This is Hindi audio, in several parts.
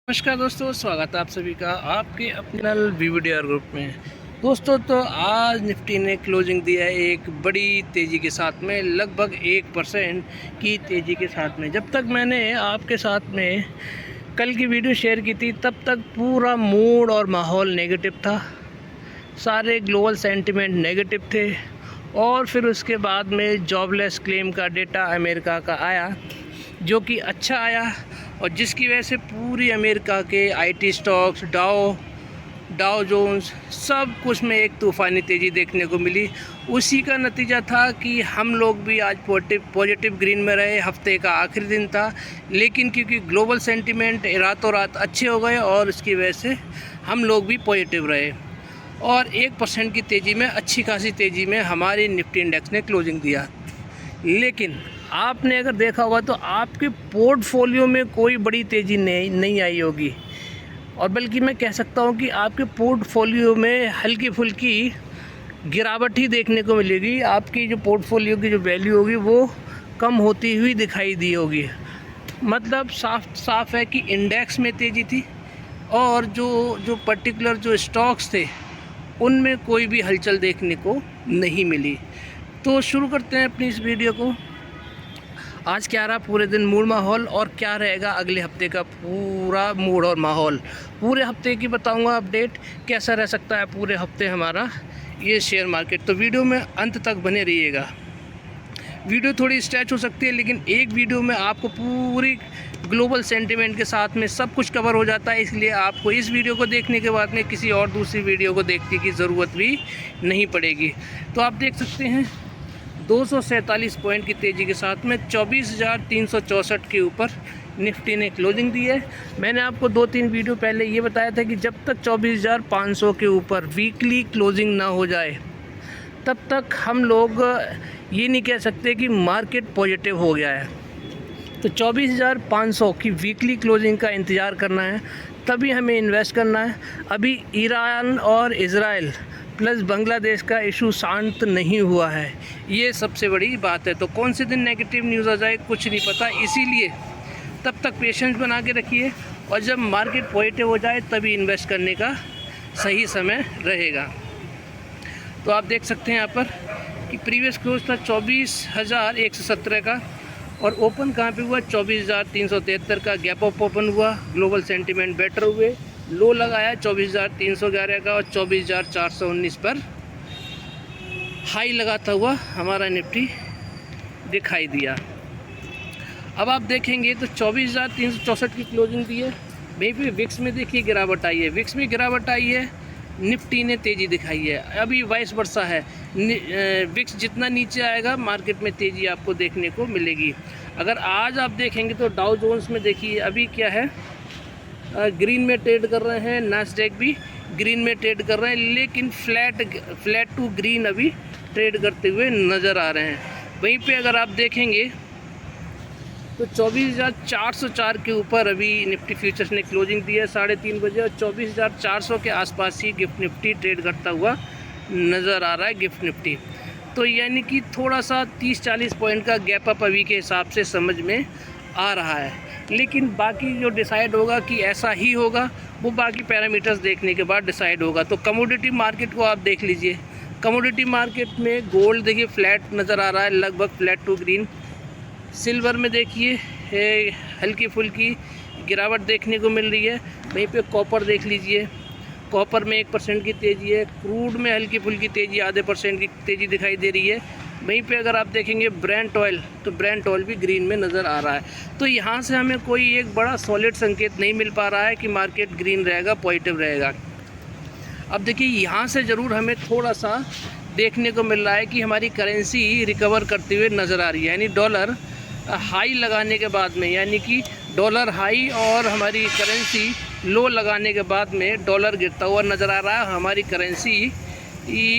नमस्कार दोस्तों, स्वागत है आप सभी का आपके अपने चैनल वीवीडीआर ग्रुप में। दोस्तों तो आज निफ्टी ने क्लोजिंग दिया है एक बड़ी तेज़ी के साथ में, लगभग 1% की तेज़ी के साथ में। जब तक मैंने आपके साथ में कल की वीडियो शेयर की थी तब तक पूरा मूड और माहौल नेगेटिव था, सारे ग्लोबल सेंटिमेंट नेगेटिव थे। और फिर उसके बाद में जॉबलेस क्लेम का डेटा अमेरिका का आया जो कि अच्छा आया, और जिसकी वजह से पूरी अमेरिका के आईटी स्टॉक्स, डाउ जोन्स, सब कुछ में एक तूफ़ानी तेज़ी देखने को मिली। उसी का नतीजा था कि हम लोग भी आज पॉजिटिव ग्रीन में रहे। हफ्ते का आखिरी दिन था, लेकिन क्योंकि ग्लोबल सेंटिमेंट रातों रात अच्छे हो गए और इसकी वजह से हम लोग भी पॉजिटिव रहे, और 1% की तेज़ी में, अच्छी खासी तेज़ी में हमारी निफ्टी इंडेक्स ने क्लोजिंग दिया। लेकिन आपने अगर देखा होगा तो आपके पोर्टफोलियो में कोई बड़ी तेज़ी नहीं आई होगी, और बल्कि मैं कह सकता हूँ कि आपके पोर्टफोलियो में हल्की फुल्की गिरावट ही देखने को मिलेगी। आपकी जो पोर्टफोलियो की जो वैल्यू होगी वो कम होती हुई दिखाई दी होगी। मतलब साफ है कि इंडेक्स में तेज़ी थी, और जो पर्टिकुलर जो स्टॉक्स थे उनमें कोई भी हलचल देखने को नहीं मिली। तो शुरू करते हैं अपनी इस वीडियो को। आज क्या रहा पूरे दिन मूड माहौल, और क्या रहेगा अगले हफ्ते का पूरा मूड और माहौल, पूरे हफ्ते की बताऊंगा अपडेट, कैसा रह सकता है पूरे हफ्ते हमारा ये शेयर मार्केट। तो वीडियो में अंत तक बने रहिएगा। वीडियो थोड़ी स्ट्रेच हो सकती है, लेकिन एक वीडियो में आपको पूरी ग्लोबल सेंटिमेंट के साथ में सब कुछ कवर हो जाता है। इसलिए आपको इस वीडियो को देखने के बाद में किसी और दूसरी वीडियो को देखने की ज़रूरत भी नहीं पड़ेगी। तो आप देख सकते हैं 247 पॉइंट की तेज़ी के साथ में 24,364 के ऊपर निफ्टी ने क्लोजिंग दी है। मैंने आपको 2-3 वीडियो पहले ये बताया था कि जब तक 24,500 के ऊपर वीकली क्लोजिंग ना हो जाए तब तक हम लोग ये नहीं कह सकते कि मार्केट पॉजिटिव हो गया है। तो 24,500 की वीकली क्लोजिंग का इंतज़ार करना है, तभी हमें इन्वेस्ट करना है। अभी ईरान और इज़राइल प्लस बांग्लादेश का इशू शांत नहीं हुआ है, ये सबसे बड़ी बात है। तो कौन से दिन नेगेटिव न्यूज़ आ जाए कुछ नहीं पता, इसीलिए तब तक पेशेंस बना के रखिए, और जब मार्केट पॉजिटिव हो जाए तभी इन्वेस्ट करने का सही समय रहेगा। तो आप देख सकते हैं यहाँ पर कि प्रीवियस क्लोज था 24,117 का, और ओपन कहाँ पे हुआ 24,373 का गैप अप ओपन हुआ। ग्लोबल सेंटिमेंट बेटर हुए, लो लगाया 24,311 का, और 24,419 पर हाई लगाता हुआ हमारा निफ्टी दिखाई दिया। अब आप देखेंगे तो 24,364 की क्लोजिंग दी है। वहीं पे विक्स में देखिए गिरावट आई है, विक्स में गिरावट आई है, निफ्टी ने तेज़ी दिखाई है। अभी वाइस वर्सा है, विक्स जितना नीचे आएगा मार्केट में तेज़ी आपको देखने को मिलेगी। अगर आज आप देखेंगे तो डाउ जोन्स में देखिए अभी क्या है, ग्रीन में ट्रेड कर रहे हैं, नास्डैक भी ग्रीन में ट्रेड कर रहे हैं, लेकिन फ्लैट टू ग्रीन अभी ट्रेड करते हुए नज़र आ रहे हैं। वहीं पे अगर आप देखेंगे तो 24,404 के ऊपर अभी निफ्टी फ्यूचर्स ने क्लोजिंग दी है 3:30 बजे, और 24,400 के आसपास ही गिफ्ट निफ्टी ट्रेड करता हुआ नज़र आ रहा है गिफ्ट निफ्टी। तो यानी कि थोड़ा सा 30-40 पॉइंट का गैप अप अभी के हिसाब से समझ में आ रहा है, लेकिन बाकी जो डिसाइड होगा कि ऐसा ही होगा वो बाकी पैरामीटर्स देखने के बाद डिसाइड होगा। तो कमोडिटी मार्केट को आप देख लीजिए, कमोडिटी मार्केट में गोल्ड देखिए फ्लैट नज़र आ रहा है, लगभग फ्लैट टू ग्रीन। सिल्वर में देखिए हल्की फुल्की गिरावट देखने को मिल रही है। वहीं पे कॉपर देख लीजिए, कॉपर में 1% की तेज़ी है। क्रूड में हल्की फुल्की तेज़ी, आधे % की तेज़ी दिखाई दे रही है। वहीं पे अगर आप देखेंगे ब्रेंट ऑयल, तो ब्रेंट ऑयल भी ग्रीन में नज़र आ रहा है। तो यहाँ से हमें कोई एक बड़ा सॉलिड संकेत नहीं मिल पा रहा है कि मार्केट ग्रीन रहेगा, पॉजिटिव रहेगा। अब देखिए यहाँ से ज़रूर हमें थोड़ा सा देखने को मिल रहा है कि हमारी करेंसी रिकवर करते हुए नज़र आ रही है, यानी डॉलर हाई लगाने के बाद में, यानी कि डॉलर हाई और हमारी करेंसी लो लगाने के बाद में डॉलर गिरता हुआ नज़र आ रहा है, हमारी करेंसी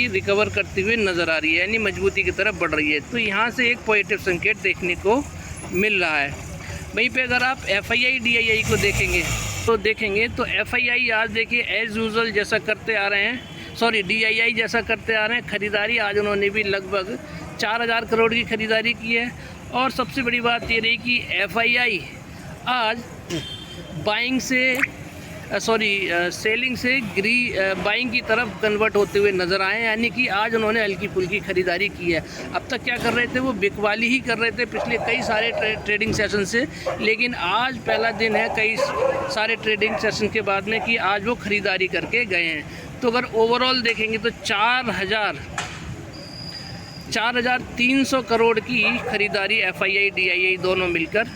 रिकवर करते हुए नज़र आ रही है, यानी मजबूती की तरफ बढ़ रही है। तो यहाँ से एक पॉजिटिव संकेत देखने को मिल रहा है। वहीं पे अगर आप FII DII को देखेंगे तो FII आज देखिए एज़ यूजुअल जैसा करते आ रहे हैं, DII जैसा करते आ रहे हैं। ख़रीदारी आज उन्होंने भी लगभग 4,000 करोड़ की ख़रीदारी की है, और सबसे बड़ी बात ये रही कि FII आज बाइंग से सेलिंग से बाइंग की तरफ कन्वर्ट होते हुए नज़र आए, यानी कि आज उन्होंने हल्की फुल्की ख़रीदारी की है। अब तक क्या कर रहे थे, वो बिकवाली ही कर रहे थे पिछले कई सारे ट्रेडिंग सेशन से, लेकिन आज पहला दिन है कई सारे ट्रेडिंग सेशन के बाद में कि आज वो ख़रीदारी करके गए हैं। तो अगर ओवरऑल देखेंगे तो 4,300 करोड़ की ख़रीदारी FII DII दोनों मिलकर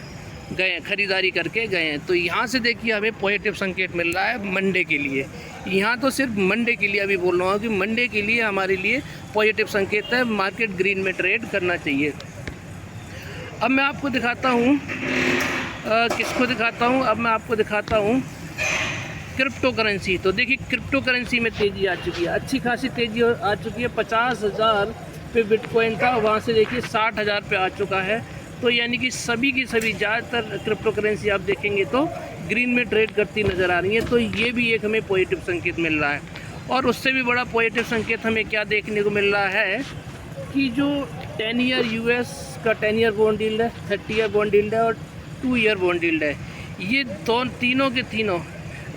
गए, ख़रीदारी करके गए हैं। तो यहाँ से देखिए हमें पॉजिटिव संकेत मिल रहा है मंडे के लिए। यहाँ तो सिर्फ मंडे के लिए अभी बोल रहा हूँ कि मंडे के लिए हमारे लिए पॉजिटिव संकेत है, मार्केट ग्रीन में ट्रेड करना चाहिए। अब मैं आपको दिखाता हूँ किसको दिखाता हूँ, अब मैं आपको दिखाता हूँ क्रिप्टो करेंसी। तो देखिए क्रिप्टो करेंसी में तेज़ी आ चुकी है, अच्छी खासी तेज़ी आ चुकी है। 50,000 पे बिटकॉइन था, वहाँ से देखिए 60,000 पे आ चुका है। तो यानी कि सभी की सभी ज़्यादातर क्रिप्टो करेंसी आप देखेंगे तो ग्रीन में ट्रेड करती नज़र आ रही है। तो ये भी एक हमें पॉजिटिव संकेत मिल रहा है। और उससे भी बड़ा पॉजिटिव संकेत हमें क्या देखने को मिल रहा है कि जो 10 ईयर US का 10 ईयर बॉन्ड यील्ड है, 30 ईयर बॉन्ड यील्ड है और 2 ईयर बॉन्ड यील्ड है, ये तीनों के तीनों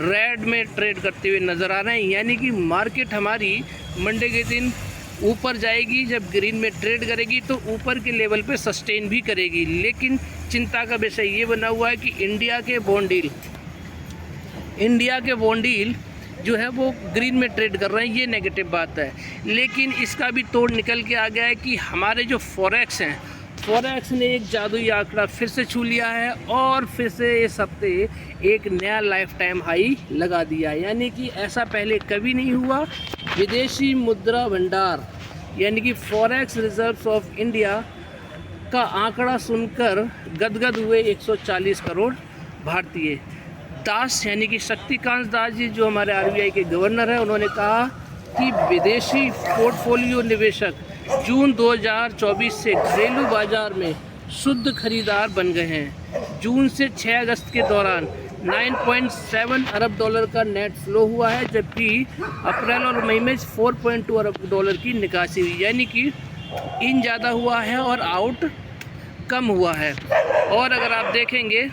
रेड में ट्रेड करते हुए नज़र आ रहे हैं। यानी कि मार्केट हमारी मंडे के दिन ऊपर जाएगी, जब ग्रीन में ट्रेड करेगी तो ऊपर के लेवल पे सस्टेन भी करेगी। लेकिन चिंता का विषय ये बना हुआ है कि इंडिया के बॉन्ड यील्ड जो है वो ग्रीन में ट्रेड कर रहे हैं, ये नेगेटिव बात है। लेकिन इसका भी तोड़ निकल के आ गया है कि हमारे जो फॉरेक्स हैं, फॉरेक्स ने एक जादुई आंकड़ा फिर से छू लिया है और फिर से इस हफ्ते एक नया लाइफ टाइम हाई लगा दिया है। यानी कि ऐसा पहले कभी नहीं हुआ। विदेशी मुद्रा भंडार यानी कि फॉरेक्स रिजर्व्स ऑफ इंडिया का आंकड़ा सुनकर गदगद हुए 140 करोड़ भारतीय। दास यानी कि शक्तिकांत दास जी जो हमारे RBI के गवर्नर हैं, उन्होंने कहा कि विदेशी पोर्टफोलियो निवेशक जून 2024 से घरेलू बाजार में शुद्ध खरीदार बन गए हैं। जून से 6 अगस्त के दौरान 9.7 अरब डॉलर का नेट फ्लो हुआ है, जबकि अप्रैल और मई में 4.2 अरब डॉलर की निकासी हुई। यानी कि इन ज़्यादा हुआ है और आउट कम हुआ है। और अगर आप देखेंगे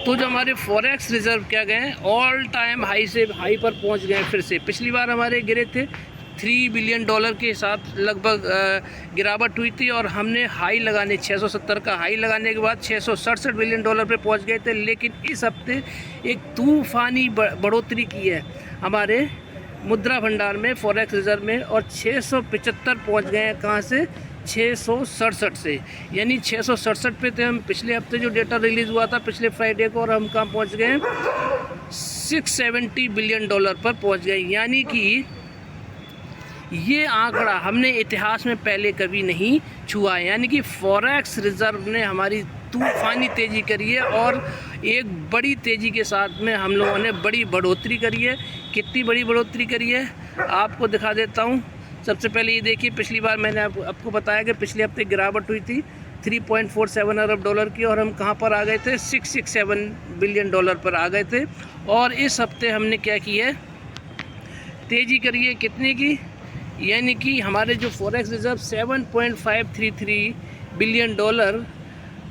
तो जो हमारे फॉरेक्स रिजर्व क्या गए हैं, ऑल टाइम हाई से हाई पर पहुंच गए फिर से। पिछली बार हमारे गिरे थे 3 बिलियन डॉलर के हिसाब लगभग गिरावट हुई थी और हमने हाई लगाने 670 का हाई लगाने के बाद 667 बिलियन डॉलर पे पहुंच गए थे। लेकिन इस हफ्ते एक तूफ़ानी बढ़ोतरी की है हमारे मुद्रा भंडार में, फॉरेक्स रिजर्व में, और 675 पहुंच गए हैं। कहाँ से? 667 से। यानी 667 पे थे हम पिछले हफ्ते जो डेटा रिलीज़ हुआ था पिछले फ्राइडे को, और हम कहाँ पहुंच गए? 670 बिलियन डॉलर पर पहुंच गए। यानी कि ये आंकड़ा हमने इतिहास में पहले कभी नहीं छुआ है। यानी कि फॉरेक्स रिजर्व ने हमारी तूफ़ानी तेज़ी करी है और एक बड़ी तेज़ी के साथ में हम लोगों ने बड़ी बढ़ोतरी करी है। कितनी बड़ी बढ़ोतरी करी है आपको दिखा देता हूँ। सबसे पहले ये देखिए, पिछली बार मैंने आपको बताया कि पिछले हफ्ते गिरावट हुई थी 3.47 अरब डॉलर की, और हम कहाँ पर आ गए थे? 667 बिलियन डॉलर पर आ गए थे। और इस हफ्ते हमने क्या किया है? तेज़ी करी है कितने की? यानी कि हमारे जो फॉरेक्स रिजर्व 7.533 बिलियन डॉलर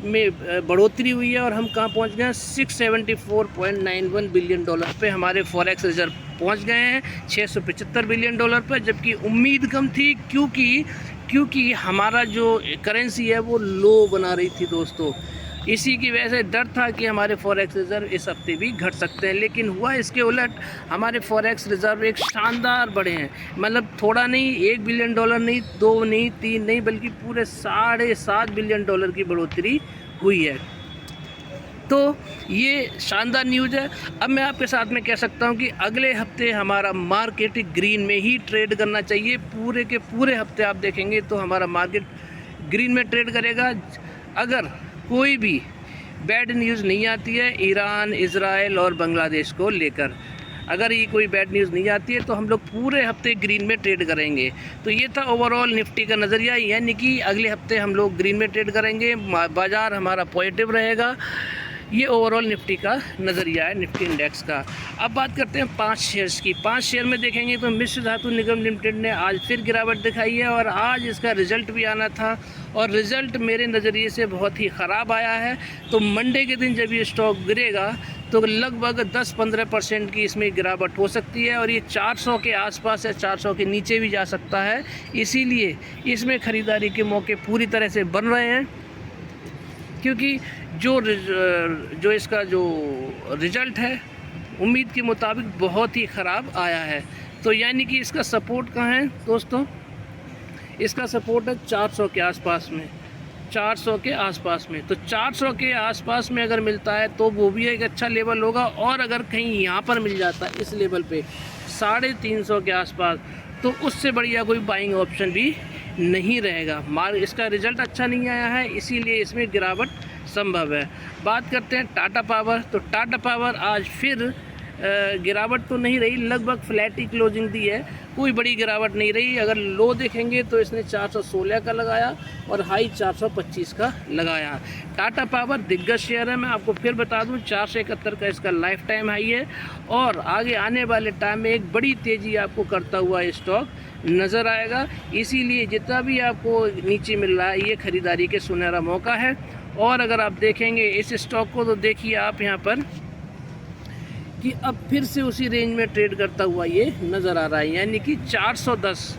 में बढ़ोतरी हुई है और हम कहाँ पहुँच गए हैं? 674.91 बिलियन डॉलर पे हमारे फॉरेक्स रिजर्व पहुँच गए हैं 675 बिलियन डॉलर पर, जबकि उम्मीद कम थी क्योंकि हमारा जो करेंसी है वो लो बना रही थी दोस्तों। इसी की वजह से डर था कि हमारे फॉरेक्स रिजर्व इस हफ्ते भी घट सकते हैं, लेकिन हुआ इसके उलट। हमारे फॉरेक्स रिजर्व एक शानदार बढ़े हैं, मतलब थोड़ा नहीं, 1 बिलियन डॉलर नहीं, 2 नहीं, 3 नहीं, बल्कि पूरे 7.5 बिलियन डॉलर की बढ़ोतरी हुई है। तो ये शानदार न्यूज़ है। अब मैं आपके साथ में कह सकता हूँ कि अगले हफ्ते हमारा मार्केट ग्रीन में ही ट्रेड करना चाहिए। पूरे के पूरे हफ्ते आप देखेंगे तो हमारा मार्केट ग्रीन में ट्रेड करेगा। अगर कोई भी बैड न्यूज़ नहीं आती है ईरान, इज़राइल और बांग्लादेश को लेकर, अगर ये कोई बैड न्यूज़ नहीं आती है तो हम लोग पूरे हफ्ते ग्रीन में ट्रेड करेंगे। तो ये था ओवरऑल निफ्टी का नज़रिया, यानी कि अगले हफ्ते हम लोग ग्रीन में ट्रेड करेंगे, बाज़ार हमारा पॉजिटिव रहेगा। ये ओवरऑल निफ्टी का नज़रिया है, निफ्टी इंडेक्स का। अब बात करते हैं 5 शेयर्स की। 5 शेयर में देखेंगे तो मिश्र धातु निगम लिमिटेड ने आज फिर गिरावट दिखाई है और आज इसका रिज़ल्ट भी आना था और रिज़ल्ट मेरे नज़रिए से बहुत ही ख़राब आया है। तो मंडे के दिन जब ये स्टॉक गिरेगा तो लगभग 10-15% की इसमें गिरावट हो सकती है और ये 400 के आसपास या 400 के नीचे भी जा सकता है। इसीलिए इसमें ख़रीदारी के मौके पूरी तरह से बन रहे हैं, क्योंकि जो इसका जो रिज़ल्ट है उम्मीद के मुताबिक बहुत ही ख़राब आया है। तो यानी कि इसका सपोर्ट कहाँ है दोस्तों, इसका सपोर्ट है 400 के आसपास में, 400 के आसपास में। तो 400 के आसपास में अगर मिलता है तो वो भी एक अच्छा लेवल होगा, और अगर कहीं यहाँ पर मिल जाता है इस लेवल पे 350 के आसपास, तो उससे बढ़िया कोई बाइंग ऑप्शन भी नहीं रहेगा। इसका रिज़ल्ट अच्छा नहीं आया है, इसीलिए इसमें गिरावट संभव है। बात करते हैं टाटा पावर। तो टाटा पावर आज फिर गिरावट तो नहीं रही, लगभग फ्लैट ही क्लोजिंग दी है, कोई बड़ी गिरावट नहीं रही। अगर लो देखेंगे तो इसने 416 का लगाया और हाई 425 का लगाया। टाटा पावर दिग्गज शेयर है, मैं आपको फिर बता दूं 471 का इसका लाइफ टाइम हाई है, और आगे आने वाले टाइम में एक बड़ी तेज़ी आपको करता हुआ स्टॉक नज़र आएगा। इसीलिए जितना भी आपको नीचे मिल रहा है ये ख़रीदारी के सुनहरा मौका है। और अगर आप देखेंगे इस स्टॉक को, तो देखिए आप यहाँ पर कि अब फिर से उसी रेंज में ट्रेड करता हुआ ये नज़र आ रहा है, यानी कि 410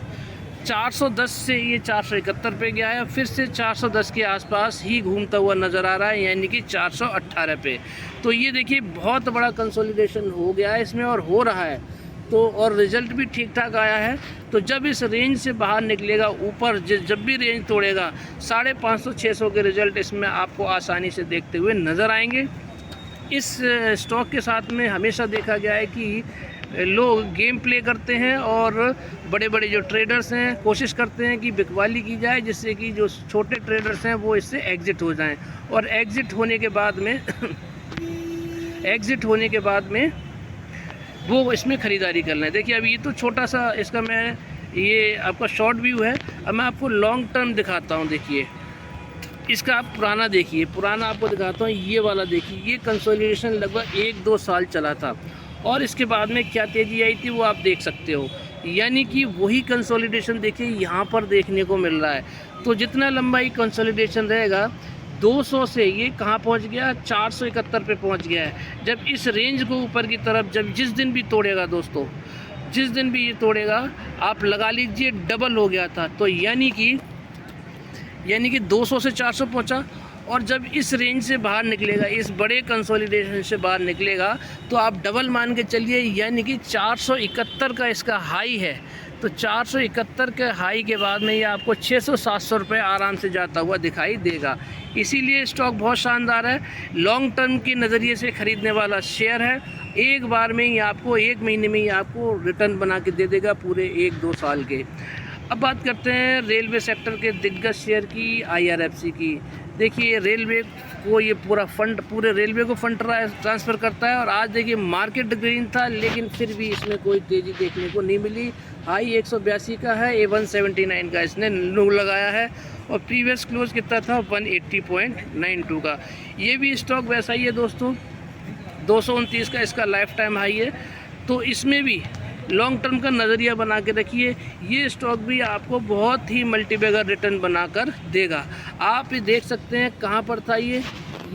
से ये 471 पे गया है, फिर से 410 के आसपास ही घूमता हुआ नज़र आ रहा है, यानी कि 418 पे। तो ये देखिए बहुत बड़ा कंसोलिडेशन हो गया है इसमें और हो रहा है, तो और रिज़ल्ट भी ठीक ठाक आया है। तो जब इस रेंज से बाहर निकलेगा ऊपर, जब भी रेंज तोड़ेगा 550-600 के रिज़ल्ट इसमें आपको आसानी से देखते हुए नज़र आएंगे। इस स्टॉक के साथ में हमेशा देखा गया है कि लोग गेम प्ले करते हैं और बड़े बड़े जो ट्रेडर्स हैं कोशिश करते हैं कि बिकवाली की जाए, जिससे कि जो छोटे ट्रेडर्स हैं वो इससे एग्ज़िट हो जाएं, और एग्ज़िट होने के बाद में वो इसमें ख़रीदारी कर लें। देखिए अब ये तो छोटा सा इसका ये आपका शॉर्ट व्यू है। अब मैं आपको लॉन्ग टर्म दिखाता हूँ। देखिए इसका आप पुराना देखिए, पुराना आपको दिखाता हूँ। ये वाला देखिए, ये कंसोलिडेशन लगभग 1-2 साल चला था और इसके बाद में क्या तेज़ी आई थी वो आप देख सकते हो। यानी कि वही कंसोलिडेशन देखिए यहाँ पर देखने को मिल रहा है। तो जितना लंबा ये कंसोलिडेशन रहेगा, 200 से ये कहाँ पहुँच गया, 471 पे पहुँच गया है। जब इस रेंज को ऊपर की तरफ जिस दिन भी तोड़ेगा दोस्तों, जिस दिन भी ये तोड़ेगा, आप लगा लीजिए डबल हो गया था। तो यानी कि 200 से 400 पहुंचा, और जब इस रेंज से बाहर निकलेगा, इस बड़े कंसोलिडेशन से बाहर निकलेगा, तो आप डबल मान के चलिए, यानी कि 471 का इसका हाई है। तो 471 के हाई के बाद में ये आपको 600-700 रुपये आराम से जाता हुआ दिखाई देगा। इसीलिए स्टॉक बहुत शानदार है, लॉन्ग टर्म के नज़रिए से ख़रीदने वाला शेयर है। एक बार में ही आपको, 1 महीने में ही आपको रिटर्न बना के दे देगा पूरे 1-2 साल के। अब बात करते हैं रेलवे सेक्टर के दिग्गज शेयर की, IRFC की। देखिए रेलवे को ये पूरे रेलवे को फंड ट्रांसफ़र करता है, और आज देखिए मार्केट ग्रीन था, लेकिन फिर भी इसमें कोई तेज़ी देखने को नहीं मिली। हाई 182 का है, 179 का इसने लो लगाया है, और प्रीवियस क्लोज कितना था, 180.92 का। ये भी स्टॉक वैसा ही है दोस्तों, 229 का इसका लाइफ टाइम हाई है। तो इसमें भी लॉन्ग टर्म का नज़रिया बना के रखिए, ये स्टॉक भी आपको बहुत ही मल्टीबैगर रिटर्न बनाकर देगा। आप ये देख सकते हैं कहाँ पर था ये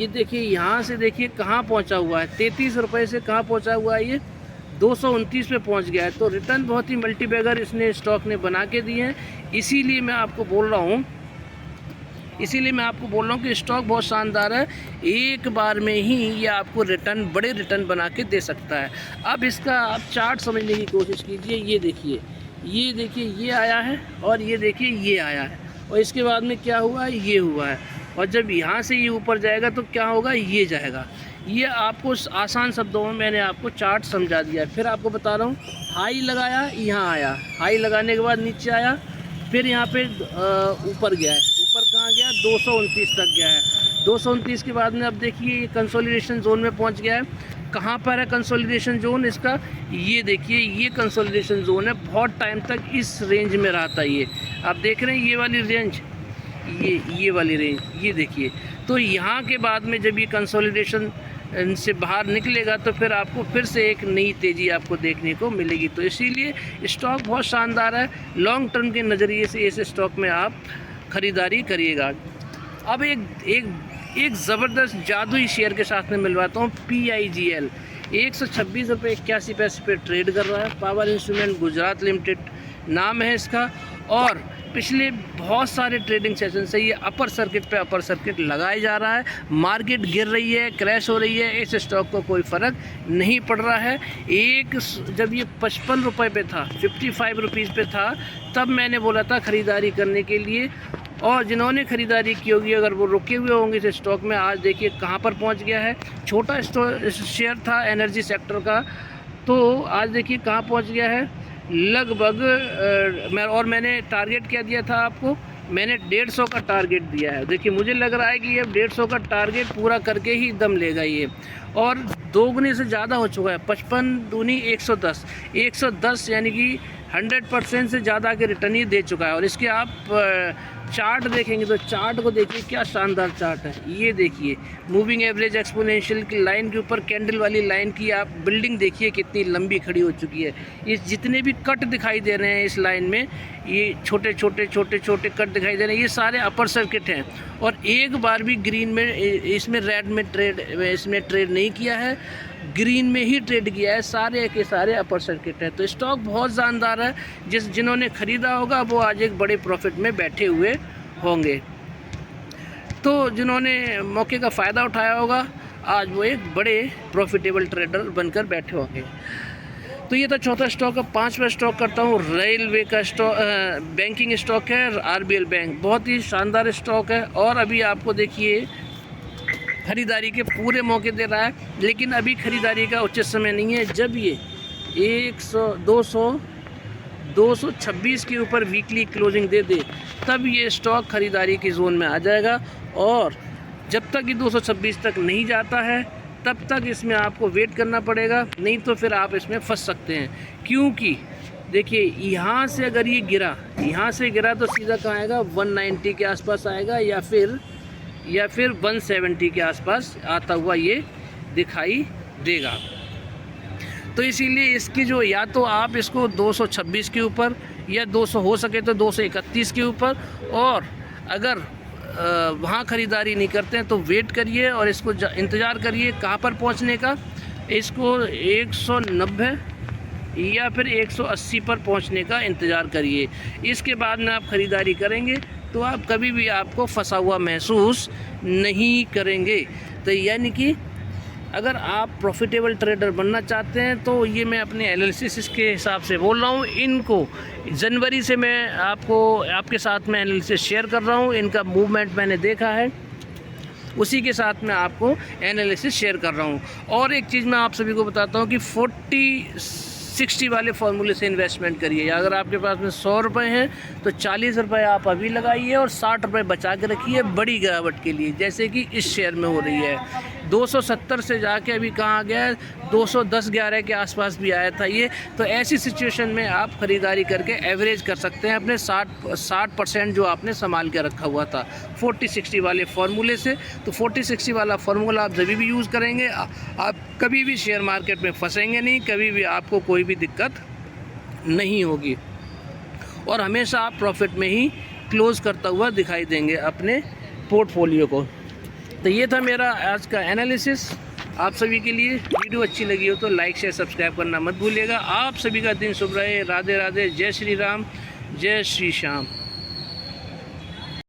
देखिए, यहाँ से देखिए कहाँ पहुँचा हुआ है, 33 रुपये से कहाँ पहुँचा हुआ है, ये 229 पे पहुँच गया है। तो रिटर्न बहुत ही मल्टीबैगर इसने स्टॉक ने बना के दिए हैं। इसीलिए मैं आपको बोल रहा हूँ कि स्टॉक बहुत शानदार है, एक बार में ही ये आपको बड़े रिटर्न बना के दे सकता है। अब इसका आप चार्ट समझने की कोशिश कीजिए। ये देखिए ये आया है, और ये देखिए ये आया है, और इसके बाद में क्या हुआ है, ये हुआ है, और जब यहाँ से ये ऊपर जाएगा तो क्या होगा, ये जाएगा। ये आपको आसान शब्दों में मैंने आपको चार्ट समझा दिया। फिर आपको बता रहा हूँ, हाई लगाया, यहाँ आया, हाई लगाने के बाद नीचे आया, फिर यहाँ पे ऊपर गया है, ऊपर कहाँ गया, 229 तक गया है। 229 के बाद में अब देखिए ये कंसोलिडेशन जोन में पहुँच गया है। कहाँ पर है कंसोलिडेशन जोन इसका, ये देखिए ये कंसोलिडेशन जोन है, बहुत टाइम तक इस रेंज में रहा था। ये आप देख रहे हैं, ये वाली रेंज, ये वाली रेंज, ये देखिए। तो यहाँ के बाद में जब ये कंसोलिडेशन से बाहर निकलेगा, तो फिर आपको फिर से एक नई तेज़ी आपको देखने को मिलेगी। तो इसीलिए स्टॉक बहुत शानदार है, लॉन्ग टर्म के नज़रिए से इस स्टॉक में आप ख़रीदारी करिएगा। अब एक एक ज़बरदस्त जादुई शेयर के साथ में मिलवाता हूँ। PIGL 126 रुपये 81 पैसे पे ट्रेड कर रहा है। पावर इंस्ट्रूमेंट गुजरात लिमिटेड नाम है इसका, और पिछले बहुत सारे ट्रेडिंग सेशन से ये अपर सर्किट पे अपर सर्किट लगाया जा रहा है। मार्केट गिर रही है, क्रैश हो रही है, इस स्टॉक को कोई फ़र्क नहीं पड़ रहा है। जब ये 55 रुपये पे था, 55 रुपीज़ पे था, तब मैंने बोला था ख़रीदारी करने के लिए, और जिन्होंने ख़रीदारी की होगी अगर वो रुके हुए होंगे इस स्टॉक में, आज देखिए कहाँ पर पहुँच गया है। छोटा शेयर था एनर्जी सेक्टर का, तो आज देखिए कहाँ पहुँच गया है लगभग। मैंने टारगेट क्या दिया था आपको, मैंने 150 का टारगेट दिया है। देखिए मुझे लग रहा है कि ये 150 का टारगेट पूरा करके ही दम लेगा ये, और दोगुने से ज़्यादा हो चुका है। 55 दूनी 110 यानी कि 100% से ज़्यादा के रिटर्न ये दे चुका है। और इसके आप चार्ट देखेंगे तो चार्ट को देखिए, क्या शानदार चार्ट है। ये देखिए मूविंग एवरेज एक्सपोनेंशियल की लाइन के ऊपर कैंडल वाली लाइन की आप बिल्डिंग देखिए कितनी लंबी खड़ी हो चुकी है। ये जितने भी कट दिखाई दे रहे हैं इस लाइन में, ये छोटे छोटे कट दिखाई दे रहे हैं, ये सारे अपर सर्किट हैं। और एक बार भी ग्रीन में, इसमें रेड में ट्रेड नहीं किया है, ग्रीन में ही ट्रेड किया है। सारे के सारे अपर सर्किट है। तो स्टॉक बहुत शानदार है। जिन्होंने ख़रीदा होगा वो आज एक बड़े प्रॉफिट में बैठे हुए होंगे। तो जिन्होंने मौके का फ़ायदा उठाया होगा आज वो एक बड़े प्रॉफिटेबल ट्रेडर बनकर बैठे होंगे। तो ये था चौथा स्टॉक। अब पांचवा स्टॉक करता हूँ। रेलवे का स्टॉक, बैंकिंग स्टॉक है RBL बैंक, बहुत ही शानदार स्टॉक है। और अभी आपको देखिए ख़रीदारी के पूरे मौके दे रहा है, लेकिन अभी ख़रीदारी का उचित समय नहीं है। जब ये 226 के ऊपर वीकली क्लोजिंग दे दे तब ये स्टॉक ख़रीदारी की जोन में आ जाएगा। और जब तक ये 226 तक नहीं जाता है तब तक इसमें आपको वेट करना पड़ेगा, नहीं तो फिर आप इसमें फंस सकते हैं। क्योंकि देखिए यहाँ से अगर ये यहाँ से गिरा तो सीधा कहाँ आएगा, 190 के आसपास आएगा, या फिर 170 के आसपास आता हुआ ये दिखाई देगा। तो इसीलिए इसकी जो, या तो आप इसको 226 के ऊपर, या 200 हो सके तो 231 के ऊपर, और अगर वहाँ ख़रीदारी नहीं करते हैं तो वेट करिए और इसको इंतज़ार करिए कहाँ पर पहुँचने का। इसको 190 या फिर 180 पर पहुँचने का इंतज़ार करिए। इसके बाद में आप ख़रीदारी करेंगे तो आप कभी भी आपको फंसा हुआ महसूस नहीं करेंगे। तो यानी कि अगर आप प्रॉफिटेबल ट्रेडर बनना चाहते हैं तो ये मैं अपने एनालिसिस के हिसाब से बोल रहा हूँ। इनको जनवरी से मैं आपके साथ में एनालिसिस शेयर कर रहा हूँ। इनका मूवमेंट मैंने देखा है, उसी के साथ में आपको एनालिसिस शेयर कर रहा हूँ। और एक चीज़ मैं आप सभी को बताता हूँ कि 40-60 वाले फार्मूले से इन्वेस्टमेंट करिए। अगर आपके पास में 100 रुपये हैं तो 40 रुपये आप अभी लगाइए और 60 रुपये बचा के रखिए बड़ी गिरावट के लिए, जैसे कि इस शेयर में हो रही है। 270 से जाके अभी कहाँ आ गया है, 210-11 के आसपास भी आया था ये। तो ऐसी सिचुएशन में आप ख़रीदारी करके एवरेज कर सकते हैं अपने 60% जो आपने संभाल के रखा हुआ था 40-60 वाले फार्मूले से। तो 40-60 वाला फार्मूला आप जब भी यूज़ करेंगे आप कभी भी शेयर मार्केट में फंसेंगे नहीं, कभी भी आपको कोई भी दिक्कत नहीं होगी, और हमेशा आप प्रॉफिट में ही क्लोज़ करता हुआ दिखाई देंगे अपने पोर्टफोलियो को। तो ये था मेरा आज का एनालिसिस आप सभी के लिए। वीडियो अच्छी लगी हो तो लाइक शेयर सब्सक्राइब करना मत भूलिएगा। आप सभी का दिन शुभ रहे। राधे राधे। जय श्री राम, जय श्री श्याम।